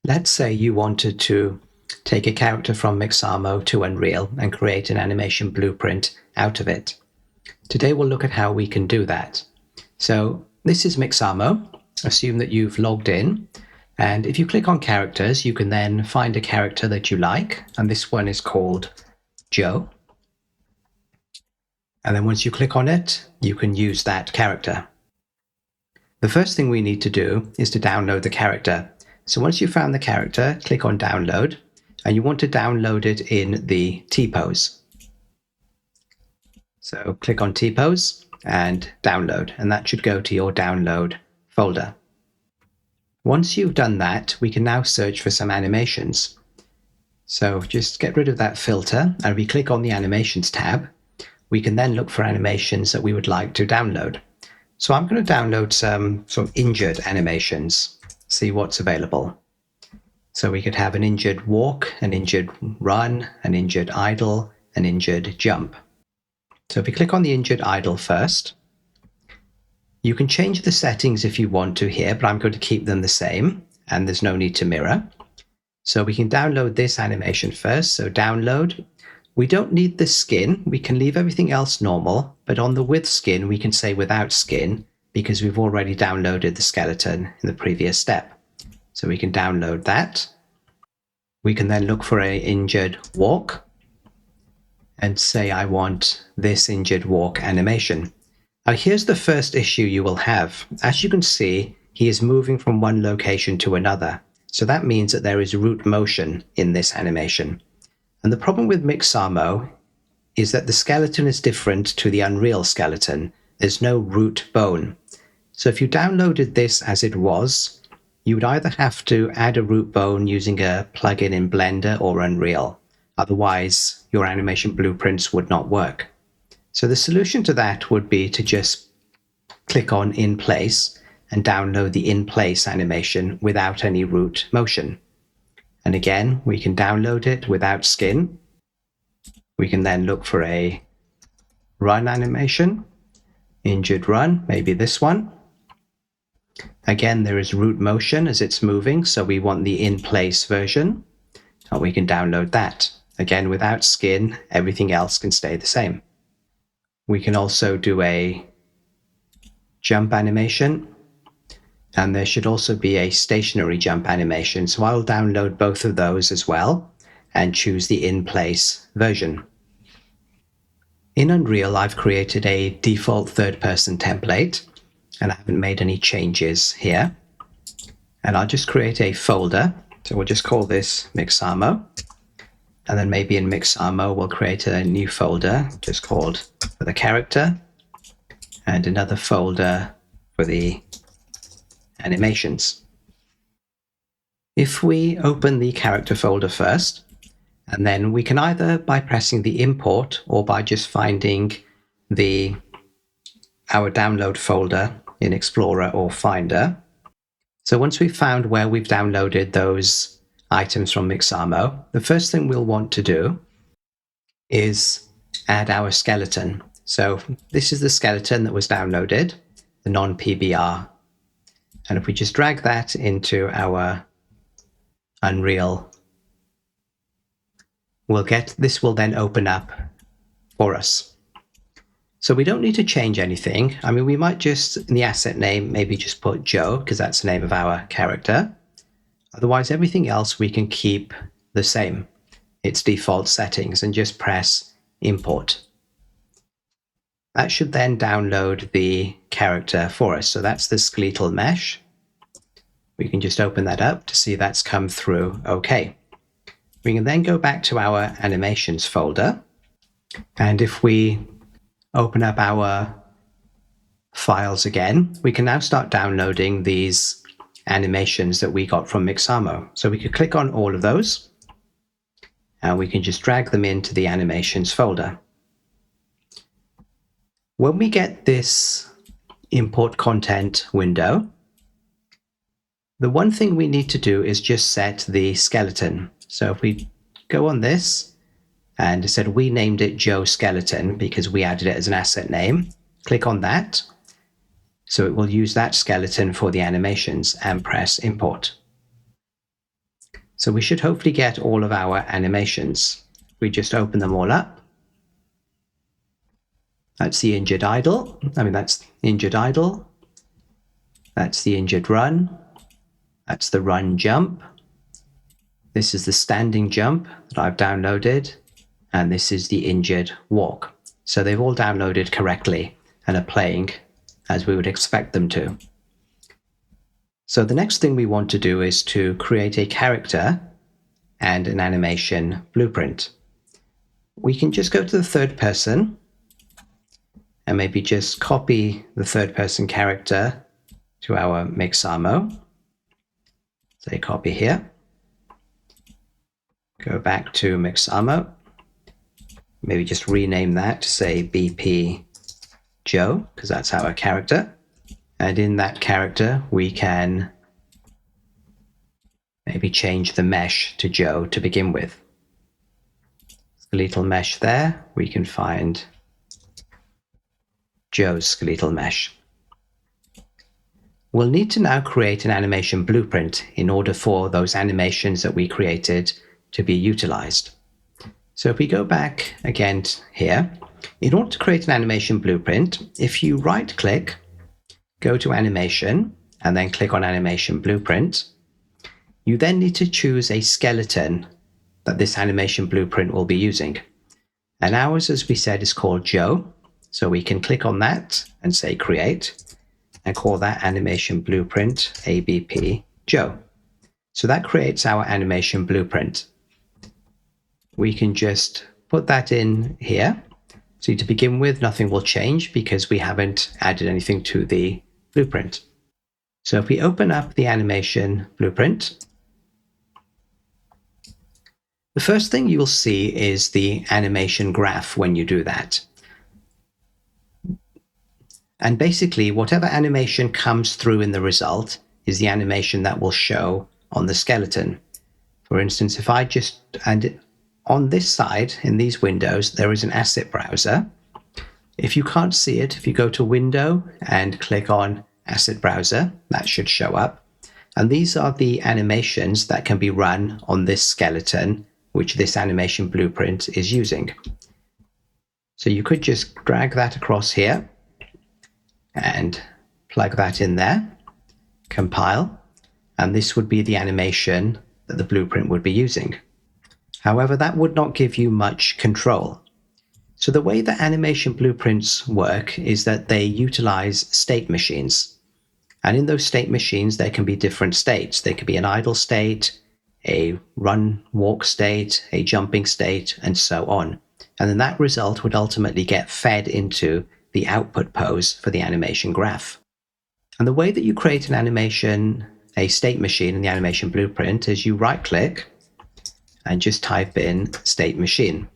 Let's say you wanted to take a character from Mixamo to Unreal and create an animation blueprint out of it. Today we'll look at how we can do that. So this is Mixamo. Assume that you've logged in, and if you click on characters, you can then find a character that you like, and this one is called Joe. And then once you click on it, you can use that character. The first thing we need to do is to download the character. So once you've found the character, click on download, and you want to download it in the T-pose. So click on T-pose and download, and that should go to your download folder. Once you've done that, we can now search for some animations. So just get rid of that filter, and if we click on the animations tab, we can then look for animations that we would like to download. So I'm going to download some sort of injured animations, see what's available. So we could have an injured walk, an injured run, an injured idle, an injured jump. So if we click on the injured idle first, you can change the settings if you want to here, but I'm going to keep them the same, and there's no need to mirror. So we can download this animation first. So download. We don't need the skin. We can leave everything else normal, but on the with skin, we can say without skin because we've already downloaded the skeleton in the previous step. So we can download that. We can then look for an injured walk and say I want this injured walk animation. Now here's the first issue you will have. As you can see, he is moving from one location to another. So that means that there is root motion in this animation. And the problem with Mixamo is that the skeleton is different to the Unreal skeleton. There's no root bone. So if you downloaded this as it was, you would either have to add a root bone using a plugin in Blender or Unreal. Otherwise, your animation blueprints would not work. So the solution to that would be to just click on In Place and download the In Place animation without any root motion. And again, we can download it without skin. We can then look for a run animation, injured run, maybe this one. Again, there is root motion as it's moving, so we want the in place version. And we can download that. Again, without skin, everything else can stay the same. We can also do a jump animation. And there should also be a stationary jump animation. So I'll download both of those as well and choose the in-place version. In Unreal, I've created a default third-person template, and I haven't made any changes here. And I'll just create a folder. So we'll just call this Mixamo. And then maybe in Mixamo, we'll create a new folder just called for the character, and another folder for the animations. If we open the character folder first, and then we can either by pressing the import or by just finding our download folder in Explorer or Finder. So once we've found where we've downloaded those items from Mixamo, the first thing we'll want to do is add our skeleton. So this is the skeleton that was downloaded, the non-PBR. And if we just drag that into our Unreal, this will then open up for us. So we don't need to change anything. I mean, we might just, in the asset name, maybe just put Joe, because that's the name of our character. Otherwise, everything else we can keep the same, its default settings, and just press import. That should then download the character for us. So that's the skeletal mesh. We can just open that up to see that's come through okay. We can then go back to our animations folder. And if we open up our files again, we can now start downloading these animations that we got from Mixamo. So we could click on all of those, and we can just drag them into the animations folder. When we get this import content window, the one thing we need to do is just set the skeleton. So if we go on this, and it said we named it Joe Skeleton because we added it as an asset name, click on that. So it will use that skeleton for the animations and press import. So we should hopefully get all of our animations. We just open them all up. That's the injured idle. That's the injured idle. That's the injured run. That's the run jump. This is the standing jump that I've downloaded. And this is the injured walk. So they've all downloaded correctly and are playing as we would expect them to. So the next thing we want to do is to create a character and an animation blueprint. We can just go to the third person and maybe just copy the third person character to our Mixamo. Say copy here. Go back to Mixamo. Maybe just rename that to say BP Joe, because that's our character. And in that character, we can maybe change the mesh to Joe to begin with. Skeletal mesh there. We can find Joe's skeletal mesh. We'll need to now create an animation blueprint in order for those animations that we created to be utilized. So if we go back again here, in order to create an animation blueprint, if you right-click, go to animation, and then click on animation blueprint, you then need to choose a skeleton that this animation blueprint will be using. And ours, as we said, is called Joe. So we can click on that and say create and call that animation blueprint ABP Joe. So that creates our animation blueprint. We can just put that in here. So to begin with, nothing will change because we haven't added anything to the blueprint. So if we open up the animation blueprint, the first thing you'll see is the animation graph when you do that. And basically, whatever animation comes through in the result is the animation that will show on the skeleton. For instance, if I just, and on this side, in these windows, there is an asset browser. If you can't see it, if you go to Window and click on Asset Browser, that should show up. And these are the animations that can be run on this skeleton, which this animation blueprint is using. So you could just drag that across here and plug that in there, compile, and this would be the animation that the blueprint would be using. However, that would not give you much control. So the way that animation blueprints work is that they utilize state machines. And in those state machines, there can be different states. There could be an idle state, a run walk state, a jumping state, and so on. And then that result would ultimately get fed into the output pose for the animation graph. And the way that you create an animation, a state machine in the animation blueprint is you right-click and just type in state machine.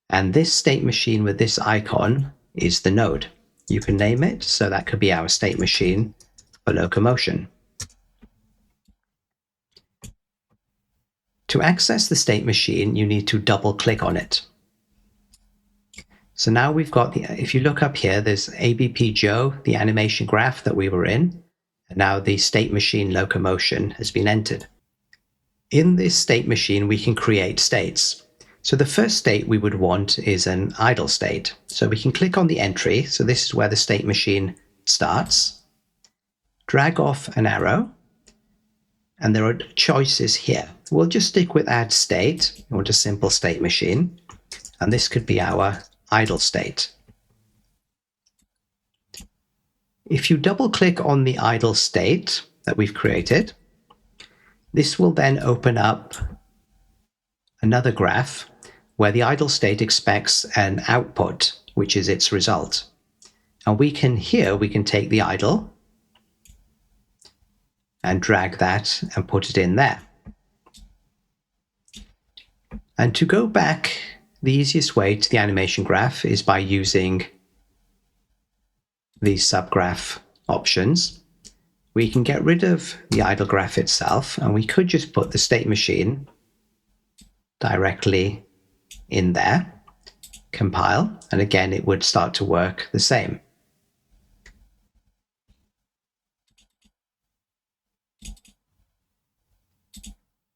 And this state machine with this icon is the node. You can name it, so that could be our state machine for locomotion. To access the state machine, you need to double click on it. So now we've got if you look up here, there's ABP Joe, the animation graph that we were in, and now the state machine locomotion has been entered. In this state machine, we can create states. So the first state we would want is an idle state. So we can click on the entry. So this is where the state machine starts. Drag off an arrow. And there are choices here. We'll just stick with add state. We want a simple state machine. And this could be our idle state. If you double click on the idle state that we've created, this will then open up another graph where the idle state expects an output, which is its result. And we can take the idle and drag that and put it in there. And to go back, the easiest way to the animation graph is by using these subgraph options. We can get rid of the idle graph itself, and we could just put the state machine directly in there, compile, and again, it would start to work the same.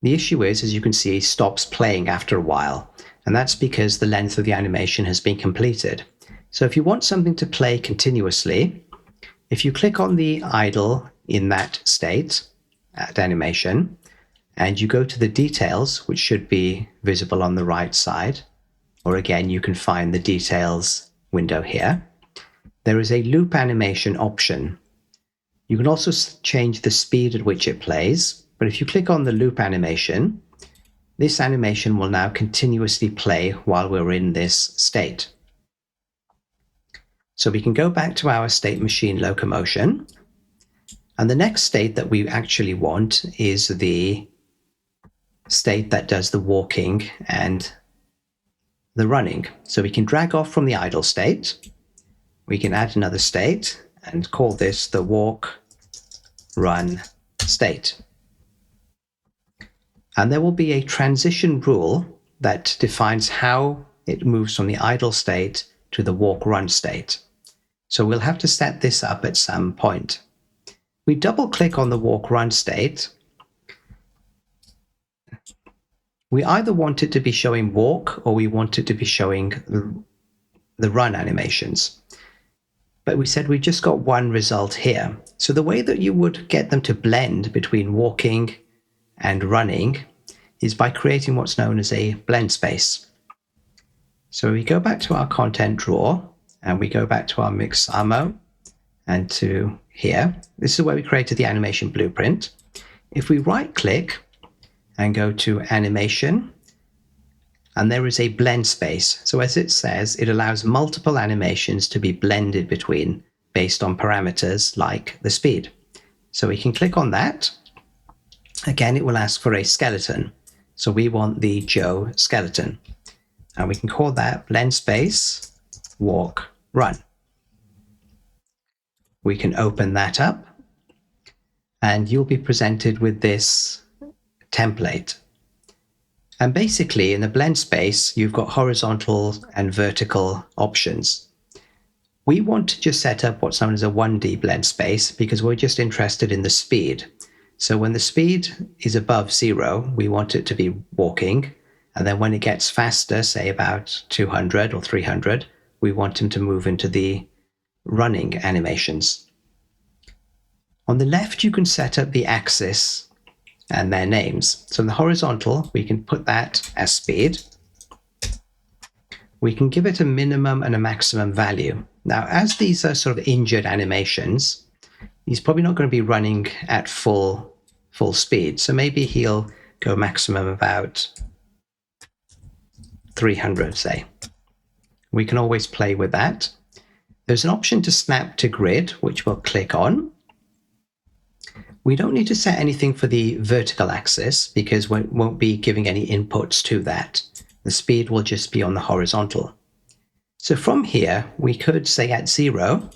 The issue is, as you can see, it stops playing after a while, and that's because the length of the animation has been completed. So if you want something to play continuously, if you click on the idle in that state, at animation, and you go to the details, which should be visible on the right side, or again, you can find the details window here, there is a loop animation option. You can also change the speed at which it plays, but if you click on the loop animation, this animation will now continuously play while we're in this state. So we can go back to our state machine locomotion, and the next state that we actually want is the state that does the walking and the running. So we can drag off from the idle state, we can add another state and call this the walk, run state. And there will be a transition rule that defines how it moves from the idle state to the walk run state. So we'll have to set this up at some point. We double click on the walk run state. We either want it to be showing walk or we want it to be showing the run animations. But we said we just got one result here. So the way that you would get them to blend between walking and running is by creating what's known as a blend space. So we go back to our content drawer and we go back to our Mixamo and to here. This is where we created the animation blueprint. If we right click and go to animation, and there is a blend space. So as it says, it allows multiple animations to be blended between based on parameters like the speed. So we can click on that. Again, it will ask for a skeleton. So we want the Joe skeleton. And we can call that blend space, walk, run. We can open that up and you'll be presented with this template. And basically in the blend space, you've got horizontal and vertical options. We want to just set up what's known as a 1D blend space because we're just interested in the speed. So when the speed is above 0, we want it to be walking. And then when it gets faster, say about 200 or 300, we want him to move into the running animations. On the left, you can set up the axis and their names. So in the horizontal, we can put that as speed. We can give it a minimum and a maximum value. Now, as these are sort of injured animations, he's probably not going to be running at full speed. So maybe he'll go maximum about 300, say. We can always play with that. There's an option to snap to grid, which we'll click on. We don't need to set anything for the vertical axis because we won't be giving any inputs to that. The speed will just be on the horizontal. So from here, we could say at 0,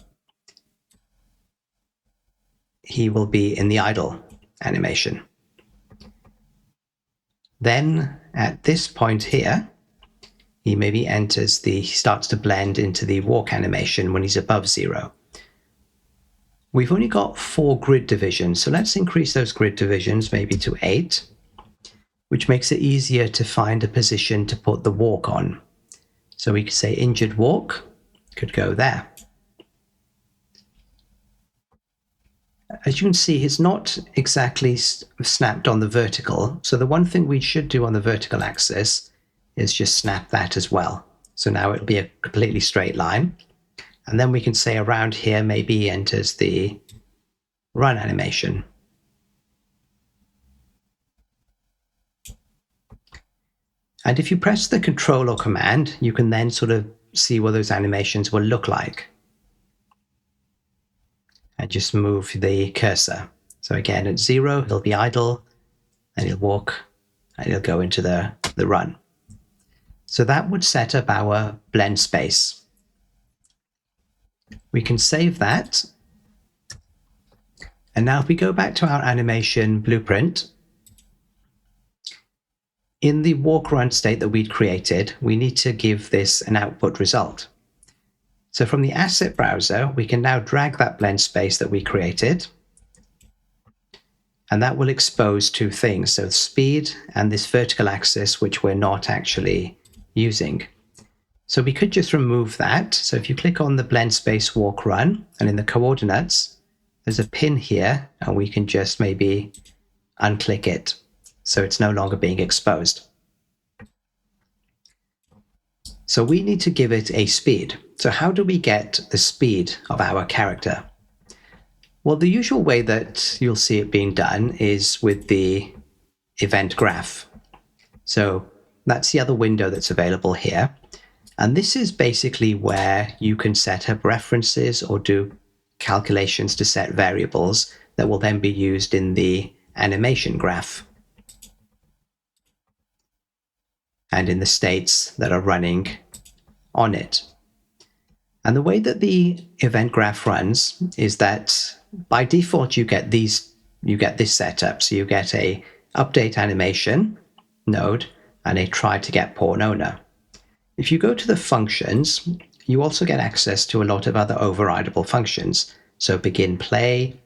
he will be in the idle animation. Then at this point here, he maybe he starts to blend into the walk animation when he's above 0. We've only got 4 grid divisions, so let's increase those grid divisions maybe to 8, which makes it easier to find a position to put the walk on. So we could say injured walk could go there. As you can see, it's not exactly snapped on the vertical. So the one thing we should do on the vertical axis is just snap that as well. So now it'll be a completely straight line. And then we can say around here, maybe he enters the run animation. And if you press the Control or Command, you can then sort of see what those animations will look like. And just move the cursor. So again, at 0, he'll be idle, and he'll walk, and he'll go into the run. So that would set up our blend space. We can save that. And now if we go back to our animation blueprint, in the walk run state that we'd created, we need to give this an output result. So from the asset browser, we can now drag that blend space that we created And that will expose two things, so speed and this vertical axis, which we're not actually using. So we could just remove that. So if you click on the Blendspace walk run, and in the coordinates, there's a pin here, and we can just maybe unclick it so it's no longer being exposed. So we need to give it a speed. So how do we get the speed of our character? Well, the usual way that you'll see it being done is with the event graph. So that's the other window that's available here. And this is basically where you can set up references or do calculations to set variables that will then be used in the animation graph and in the states that are running on it. And the way that the event graph runs is that by default you get this setup. So you get a update animation node and a try to get pawn owner. If you go to the functions, you also get access to a lot of other overridable functions. So begin play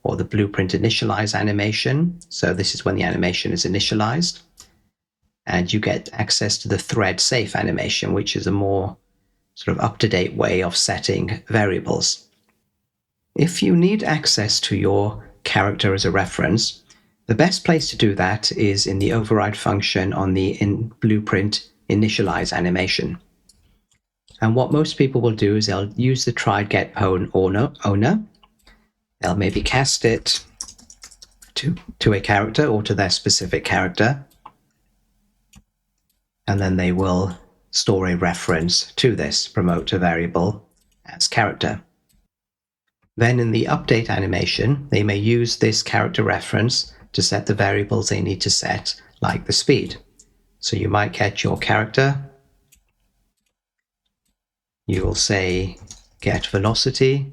or the blueprint initialize animation. So this is when the animation is initialized. And you get access to the Threadsafe animation, which is a more sort of up-to-date way of setting variables. If you need access to your character as a reference, the best place to do that is in the override function on the blueprint initialize animation. And what most people will do is they'll use the try get pawn owner. They'll maybe cast it to a character or to their specific character. And then they will store a reference to this promoter variable as character. Then in the update animation, they may use this character reference to set the variables they need to set, like the speed. So you might get your character. You will say get velocity.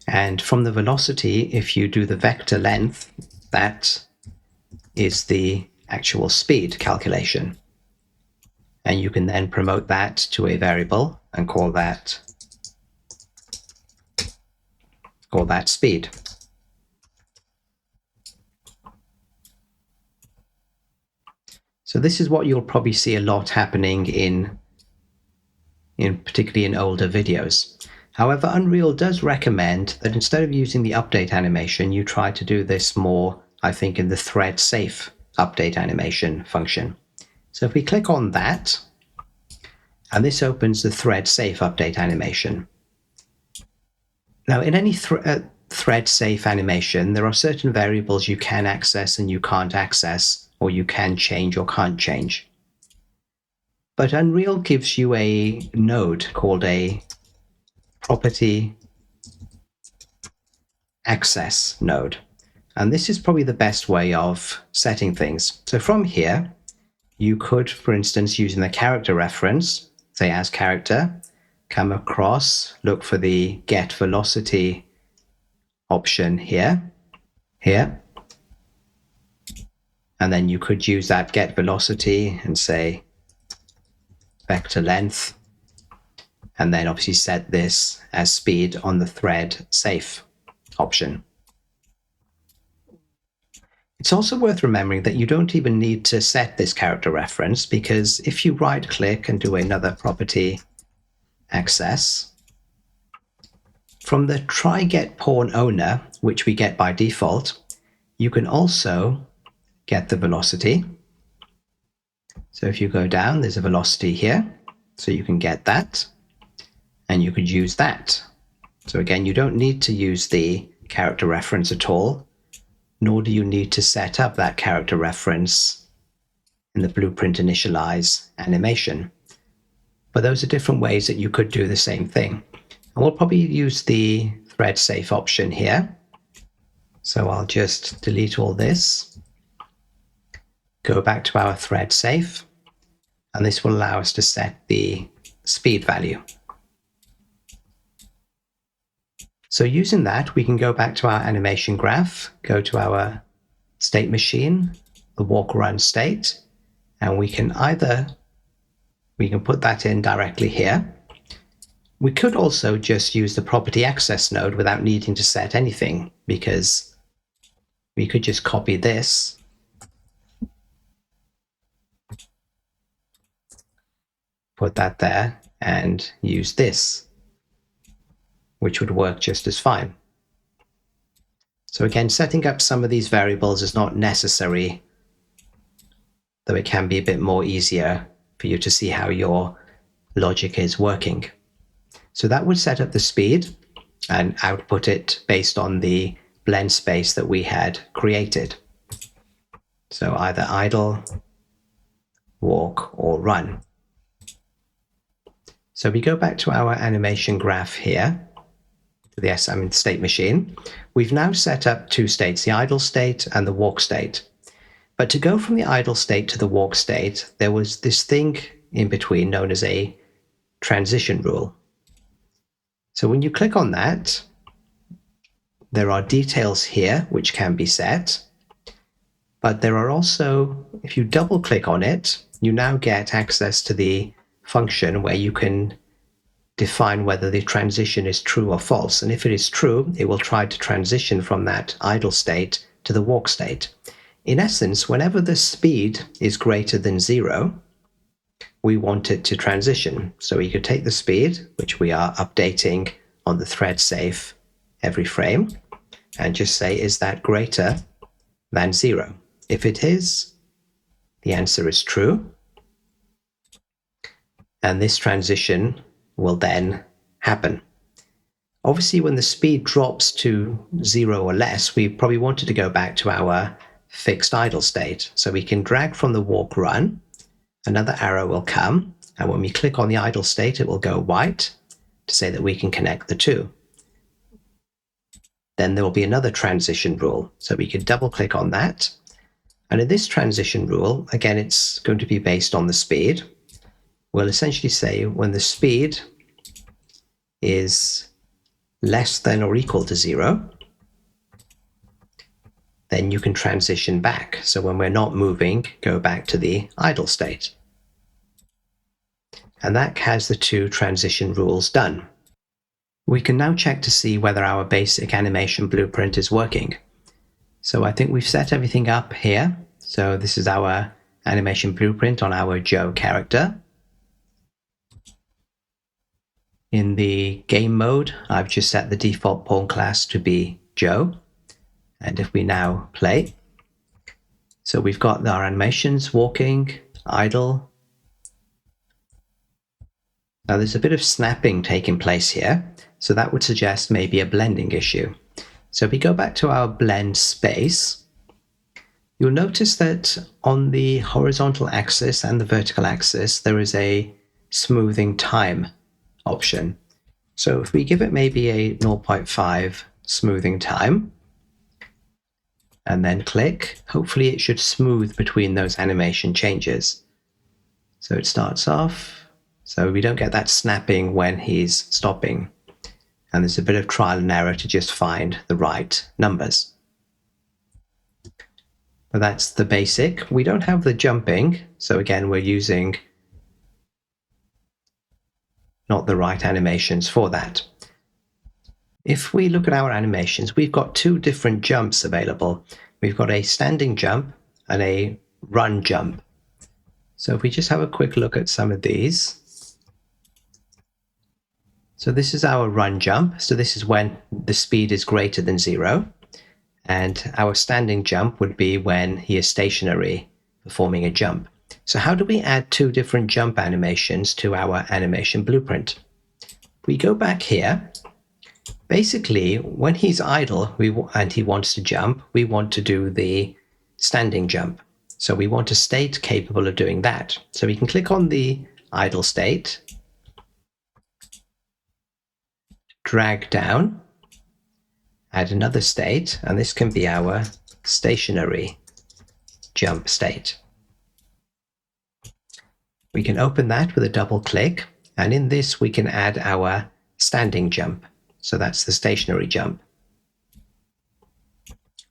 And from the velocity, if you do the vector length, that is the actual speed calculation. And you can then promote that to a variable and call that speed. So this is what you'll probably see a lot happening in particularly in older videos. However, Unreal does recommend that instead of using the update animation, you try to do this more, I think, in the Threadsafe update animation function. So if we click on that, and this opens the Threadsafe update animation. Now, in any Threadsafe animation, there are certain variables you can access and you can't access, or you can change or can't change. But Unreal gives you a node called a property access node. And this is probably the best way of setting things. So from here, you could, for instance, using the character reference, say as character, come across, look for the get velocity option here. And then you could use that get velocity and say vector length, and then obviously set this as speed on the Threadsafe option. It's also worth remembering that you don't even need to set this character reference, because if you right click and do another property access, from the try get pawn owner, which we get by default, you can also get the velocity. So if you go down, there's a velocity here, so you can get that, and you could use that. So again, you don't need to use the character reference at all, nor do you need to set up that character reference in the blueprint initialize animation. But those are different ways that you could do the same thing. And we'll probably use the Threadsafe option here. So I'll just delete all this, go back to our Threadsafe, and this will allow us to set the speed value. So using that, we can go back to our animation graph, go to our state machine, the walk run state, and we can put that in directly here, We could also just use the property access node without needing to set anything, because we could just copy this, put that there, and use this, which would work just as fine. So again, setting up some of these variables is not necessary, though it can be a bit more easier for you to see how your logic is working. So that would set up the speed and output it based on the blend space that we had created. So either idle, walk, or run. So we go back to our animation graph here, to the state machine. We've now set up two states, the idle state and the walk state. But to go from the idle state to the walk state, there was this thing in between known as a transition rule. So when you click on that, there are details here which can be set, but there are also, if you double click on it, you now get access to the function where you can define whether the transition is true or false. And if it is true, it will try to transition from that idle state to the walk state. In essence, whenever the speed is greater than 0, we want it to transition. So we could take the speed, which we are updating on the Threadsafe every frame, and just say, is that greater than 0? If it is, the answer is true. And this transition will then happen. Obviously, when the speed drops to 0 or less, we probably wanted to go back to our fixed idle state. So we can drag from the walk run, another arrow will come, and when we click on the idle state, it will go white to say that we can connect the two. Then there will be another transition rule. So we can double click on that. And in this transition rule, again, it's going to be based on the speed. We'll essentially say when the speed is less than or equal to 0, then you can transition back. So when we're not moving, go back to the idle state. And that has the two transition rules done. We can now check to see whether our basic animation blueprint is working. So I think we've set everything up here. So this is our animation blueprint on our Joe character. In the game mode, I've just set the default pawn class to be Joe. And if we now play, so we've got our animations, walking, idle. Now there's a bit of snapping taking place here, so that would suggest maybe a blending issue. So if we go back to our blend space, you'll notice that on the horizontal axis and the vertical axis, there is a smoothing time option. So if we give it maybe a 0.5 smoothing time, and then click, hopefully it should smooth between those animation changes. So it starts off, so we don't get that snapping when he's stopping. And there's a bit of trial and error to just find the right numbers. But that's the basic. We don't have the jumping, so again, we're using not the right animations for that. If we look at our animations, we've got two different jumps available. We've got a standing jump and a run jump. So if we just have a quick look at some of these. So this is our run jump. So this is when the speed is greater than 0. And our standing jump would be when he is stationary, performing a jump. So how do we add two different jump animations to our animation blueprint? We go back here. Basically, when he's idle and he wants to jump, we want to do the standing jump. So we want a state capable of doing that. So we can click on the idle state, drag down, add another state, and this can be our stationary jump state. We can open that with a double click, and in this we can add our standing jump. So that's the stationary jump.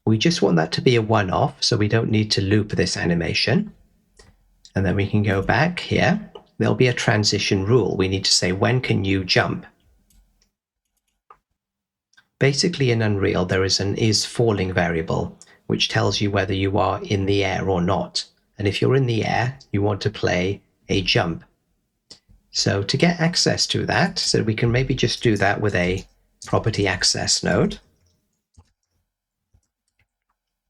We just want that to be a one-off, so we don't need to loop this animation. And then we can go back here. There'll be a transition rule. We need to say, when can you jump? Basically in Unreal, there is an isFalling variable, which tells you whether you are in the air or not. And if you're in the air, you want to play a jump. So to get access to that, so we can maybe just do that with a property access node.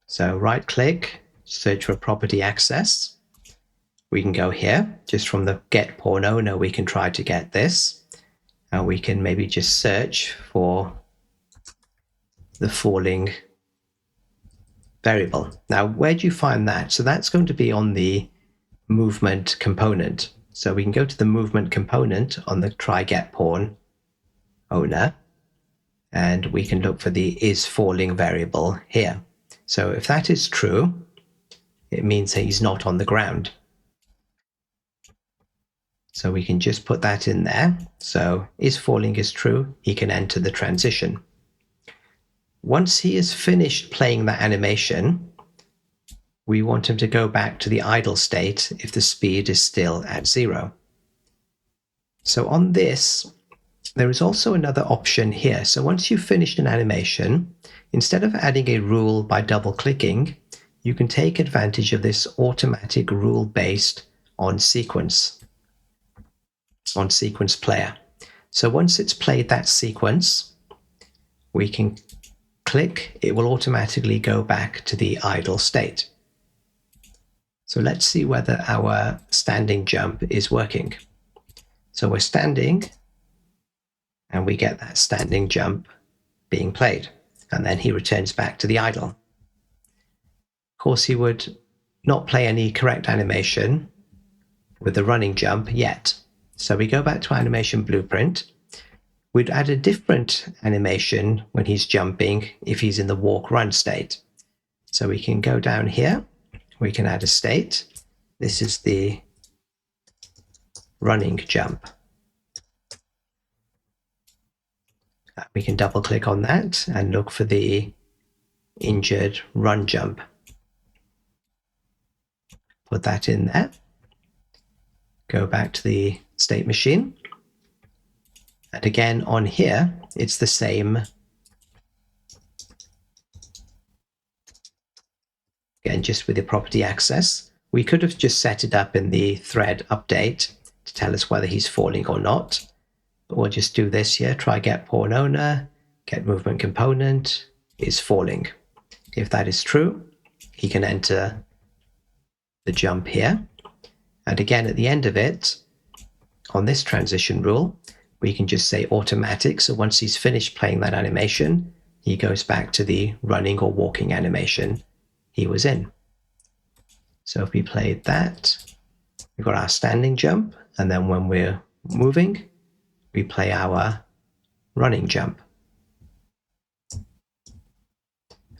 So right click, search for property access. We can go here, just from the get pawn owner, we can try to get this. And we can maybe just search for the falling variable. Now, where do you find that? So that's going to be on the movement component. So we can go to the movement component on the try get pawn owner, and we can look for the isFalling variable here. So if that is true, it means that he's not on the ground. So we can just put that in there. So isFalling is true, he can enter the transition. Once he is finished playing that animation, we want him to go back to the idle state if the speed is still at 0. So on this, there is also another option here. So once you've finished an animation, instead of adding a rule by double-clicking, you can take advantage of this automatic rule based on sequence player. So once it's played that sequence, we can click, it will automatically go back to the idle state. So let's see whether our standing jump is working. So we're standing, and we get that standing jump being played, and then he returns back to the idle. Of course, he would not play any correct animation with the running jump yet. So we go back to animation blueprint. We'd add a different animation when he's jumping if he's in the walk run state. So we can go down here, we can add a state. This is the running jump. We can double click on that and look for the injured run jump. Put that in there. Go back to the state machine. And again, on here, it's the same. Again, just with the property access. We could have just set it up in the thread update to tell us whether he's falling or not. But we'll just do this here. Try get pawn owner, get movement component, is falling. If that is true, he can enter the jump here. And again, at the end of it, on this transition rule, we can just say automatic. So once he's finished playing that animation, he goes back to the running or walking animation he was in. So if we played that, we've got our standing jump. And then when we're moving, we play our running jump.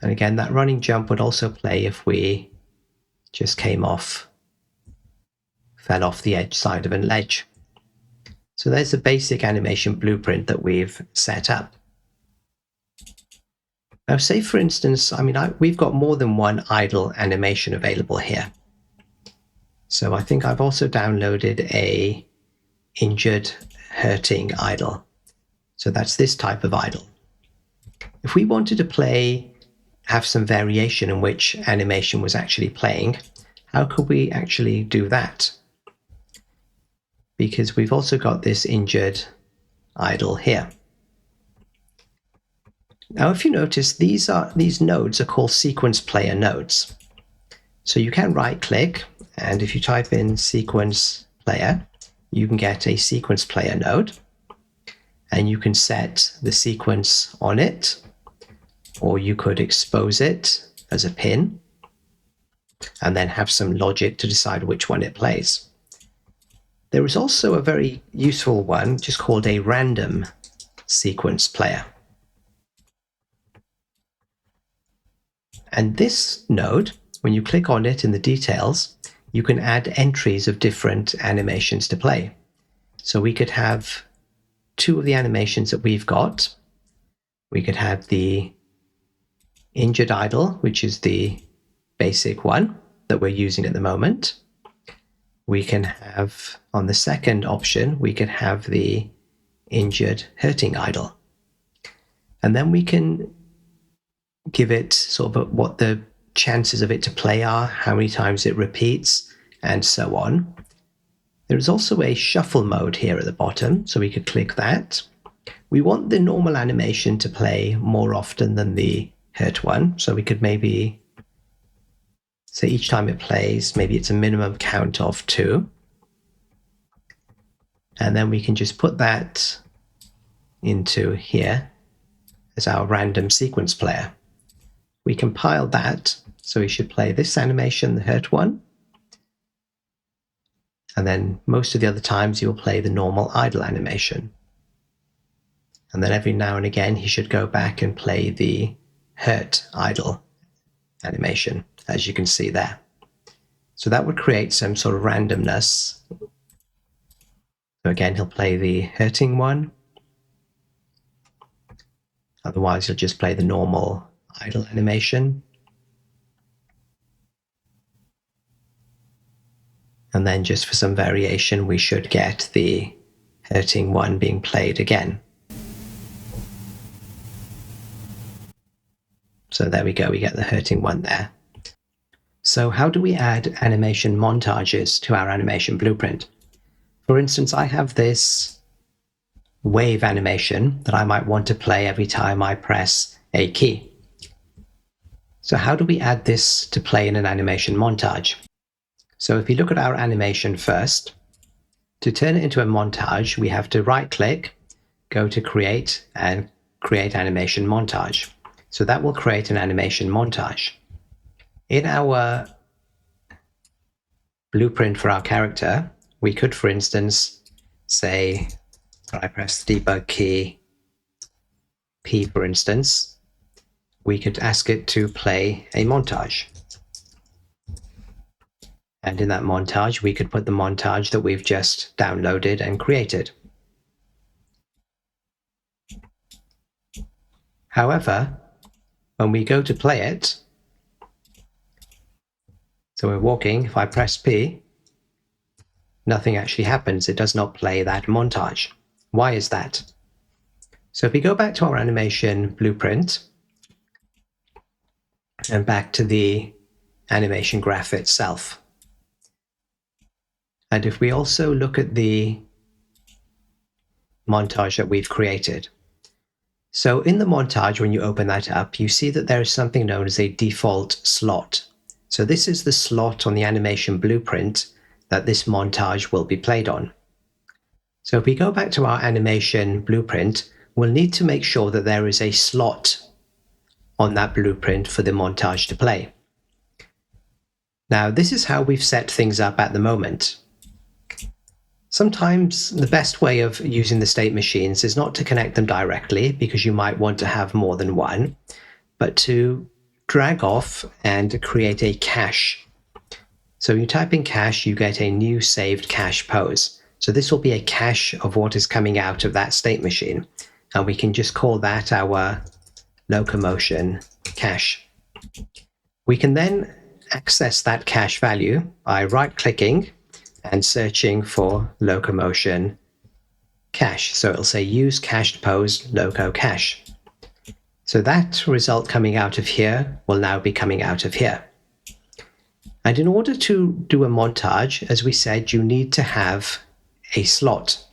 And again, that running jump would also play if we just fell off the edge side of a ledge. So there's the basic animation blueprint that we've set up. Now, say for instance, we've got more than one idle animation available here. So I think I've also downloaded a injured hurting idle. So that's this type of idle. If we wanted to have some variation in which animation was actually playing, how could we actually do that? Because we've also got this injured idle here. Now, if you notice, these nodes are called sequence player nodes. So you can right click, and if you type in sequence player, you can get a sequence player node, and you can set the sequence on it, or you could expose it as a pin, and then have some logic to decide which one it plays. There is also a very useful one just called a random sequence player. And this node, when you click on it in the details, you can add entries of different animations to play. So we could have two of the animations that we've got. We could have the injured idle, which is the basic one that we're using at the moment. We can have, on the second option, we could have the injured hurting idle. And then we can give it sort of what the chances of it to play are, how many times it repeats, and so on. There's also a shuffle mode here at the bottom, so we could click that. We want the normal animation to play more often than the hurt one, so we could maybe say each time it plays, maybe it's a minimum count of 2. And then we can just put that into here as our random sequence player. We compile that, so we should play this animation, the hurt one. And then most of the other times you'll play the normal idle animation. And then every now and again he should go back and play the hurt idle animation, as you can see there. So that would create some sort of randomness. So again, he'll play the hurting one. Otherwise, he'll just play the normal idle animation. And then just for some variation, we should get the hurting one being played again. So there we go, we get the hurting one there. So how do we add animation montages to our animation blueprint? For instance, I have this wave animation that I might want to play every time I press a key. So how do we add this to play in an animation montage? So if you look at our animation first, to turn it into a montage, we have to right-click, go to Create, and create Animation Montage. So that will create an animation montage. In our blueprint for our character, we could, for instance, say, when I press the debug key, P for instance, we could ask it to play a montage. And in that montage, we could put the montage that we've just downloaded and created. However, when we go to play it, so we're walking, if I press P, nothing actually happens. It does not play that montage. Why is that? So if we go back to our animation blueprint and back to the animation graph itself, and if we also look at the montage that we've created. So in the montage, when you open that up, you see that there is something known as a default slot. So this is the slot on the animation blueprint that this montage will be played on. So if we go back to our animation blueprint, we'll need to make sure that there is a slot on that blueprint for the montage to play. Now, this is how we've set things up at the moment. Sometimes the best way of using the state machines is not to connect them directly, because you might want to have more than one, but to drag off and create a cache. So you type in cache, you get a new saved cache pose. So this will be a cache of what is coming out of that state machine. And we can just call that our locomotion cache. We can then access that cache value by right-clicking and searching for locomotion cache. So it'll say use cached pose loco cache. So that result coming out of here will now be coming out of here. And in order to do a montage, as we said, you need to have a slot.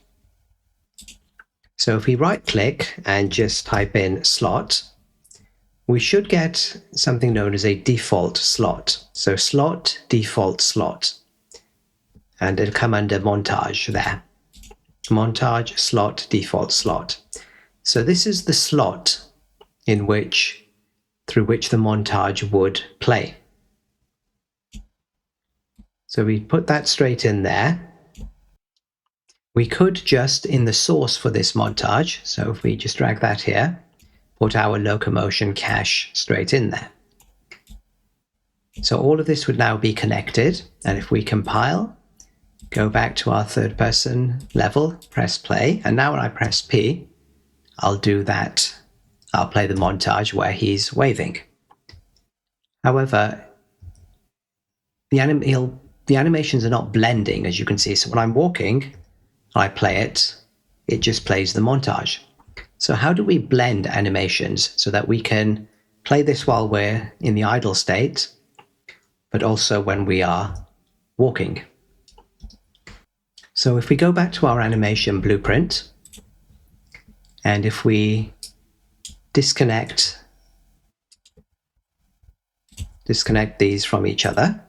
So if we right-click and just type in slot, we should get something known as a default slot. So slot, default slot. And it'll come under montage there. Montage, slot, default slot. So this is the slot through which the montage would play. So we put that straight in there. We could just, in the source for this montage, so if we just drag that here, put our locomotion cache straight in there. So all of this would now be connected, and if we compile, go back to our third person level, press play, and now when I press P, I'll do that. I'll play the montage where he's waving. However, the animations are not blending, as you can see. So when I'm walking, I play it, it just plays the montage. So how do we blend animations so that we can play this while we're in the idle state, but also when we are walking? So if we go back to our animation blueprint, and if we disconnect these from each other,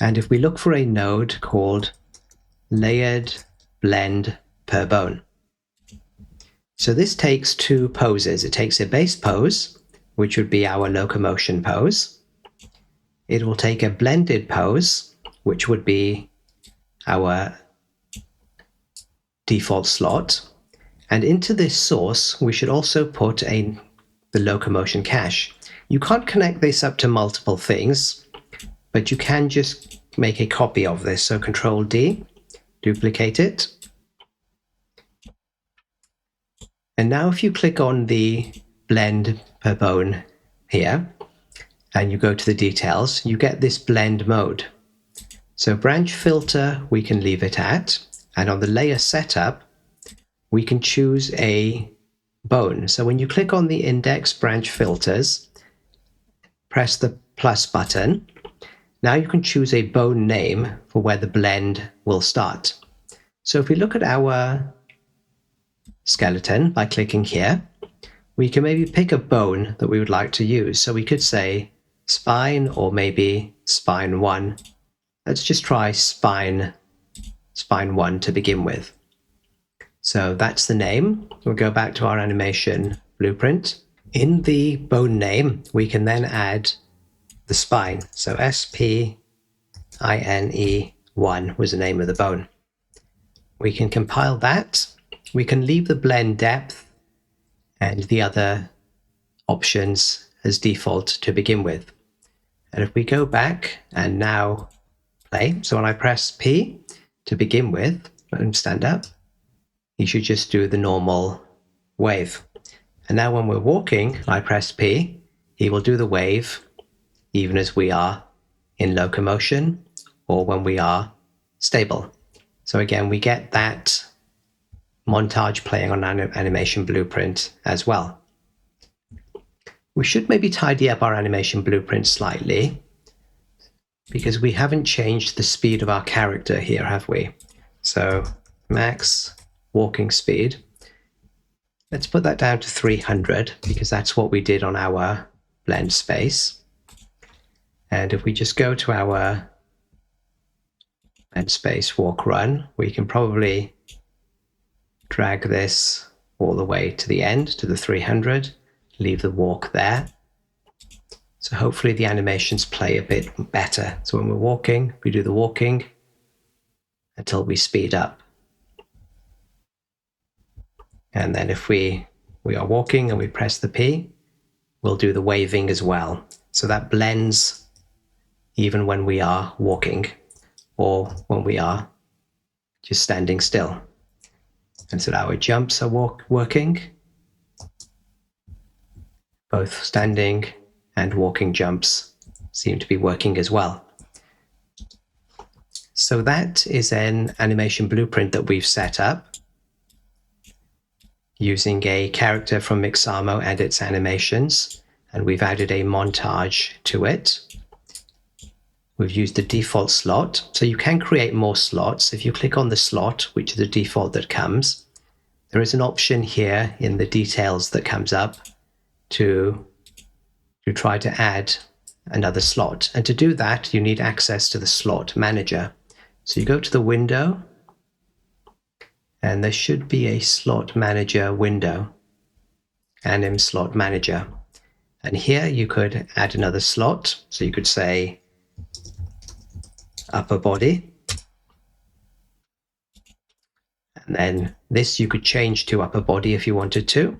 and if we look for a node called layered blend per bone. So this takes two poses. It takes a base pose, which would be our locomotion pose. It will take a blended pose, which would be our default slot. And into this source, we should also put the locomotion cache. You can't connect this up to multiple things, but you can just make a copy of this. So Control D, duplicate it. And now if you click on the blend per bone here, and you go to the details, you get this blend mode. So branch filter, we can leave it at, and on the layer setup, we can choose a bone. So when you click on the index branch filters, press the plus button. Now you can choose a bone name for where the blend will start. So if we look at our skeleton by clicking here, we can maybe pick a bone that we would like to use. So we could say spine, or maybe spine 1. Let's just try spine 1 to begin with. So that's the name. We'll go back to our animation blueprint. In the bone name, we can then add the spine. So SPINE1 was the name of the bone. We can compile that. We can leave the blend depth and the other options as default to begin with. And if we go back and now play, so when I press P to begin with, and stand up, you should just do the normal wave. And now when we're walking, I press P, he will do the wave even as we are in locomotion or when we are stable. So again, we get that montage playing on animation blueprint as well. We should maybe tidy up our animation blueprint slightly because we haven't changed the speed of our character here, have we? So max walking speed. Let's put that down to 300 because that's what we did on our Blendspace. And if we just go to our Blendspace walk run, we can probably drag this all the way to the end, to the 300, leave the walk there. So hopefully the animations play a bit better. So when we're walking, we do the walking until we speed up. And then if we are walking and we press the P, we'll do the waving as well. So that blends even when we are walking or when we are just standing still. And so our jumps are working, both standing and walking jumps seem to be working as well. So that is an animation blueprint that we've set up using a character from Mixamo and its animations, and we've added a montage to it. We've used the default slot, so you can create more slots. If you click on the slot, which is the default that comes, there is an option here in the details that comes up to try to add another slot. And to do that, you need access to the slot manager. So you go to the window, and there should be a slot manager window, anim slot manager. And here you could add another slot. So you could say upper body. And then this you could change to upper body if you wanted to,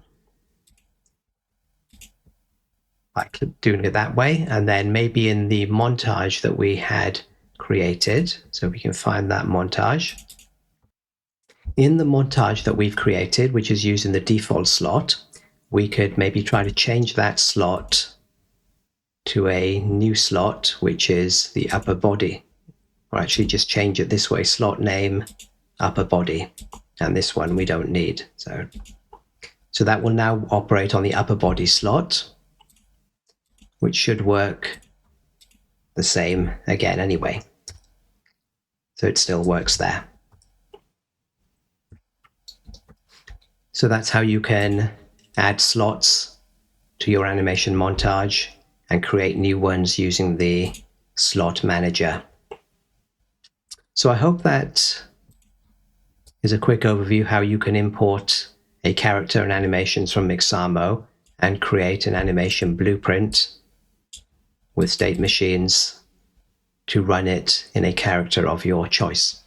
by doing it that way. And then maybe in the montage that we had created, so we can find that montage. In the montage that we've created, which is using the default slot, we could maybe try to change that slot to a new slot, which is the upper body. Or actually just change it this way, slot name upper body, and this one we don't need. So that will now operate on the upper body slot, which should work the same again anyway. So it still works there. So that's how you can add slots to your animation montage and create new ones using the slot manager. So I hope that is a quick overview how you can import a character and animations from Mixamo and create an animation blueprint with state machines to run it in a character of your choice.